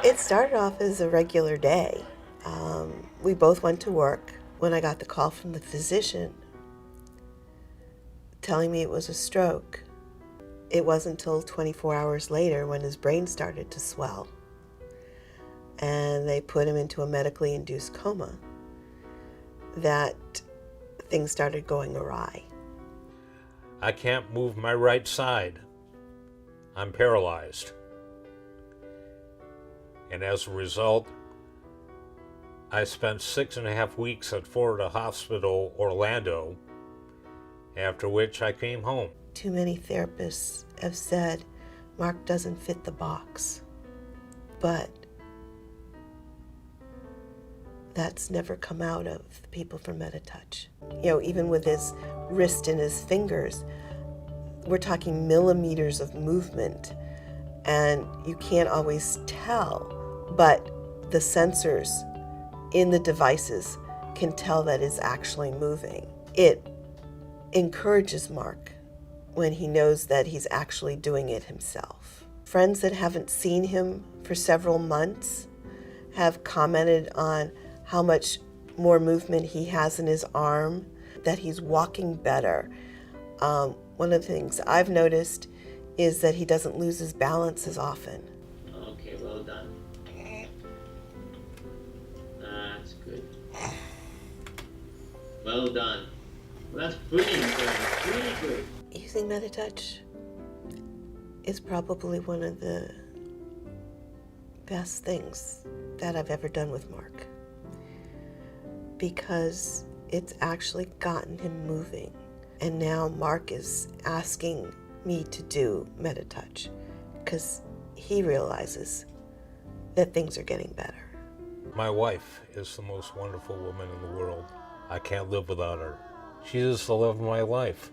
It started off as a regular day. We both went to work when I got the call from the physician telling me it was a stroke. It wasn't until 24 hours later when his brain started to swell and they put him into a medically induced coma that things started going awry. I can't move my right side. I'm paralyzed. And as a result, I spent 6.5 weeks at Florida Hospital, Orlando, after which I came home. Too many therapists have said Mark doesn't fit the box, but that's never come out of the people from Meditouch. Even with his wrist and his fingers, we're talking millimeters of movement, and you can't always tell, but the sensors in the devices can tell that it's actually moving. It encourages Mark when he knows that he's actually doing it himself. Friends that haven't seen him for several months have commented on how much more movement he has in his arm, that he's walking better. One of the things I've noticed is that he doesn't lose his balance as often. Okay, well done. That's good. Well done. Well, that's brilliant, that's really good. Using Meditouch is probably one of the best things that I've ever done with Mark, because it's actually gotten him moving. And now Mark is asking me to do Meditouch because he realizes that things are getting better. My wife is the most wonderful woman in the world. I can't live without her. She is the love of my life.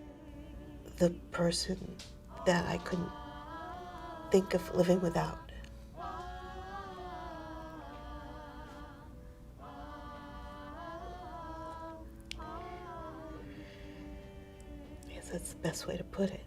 The person that I couldn't think of living without. Yes, that's the best way to put it.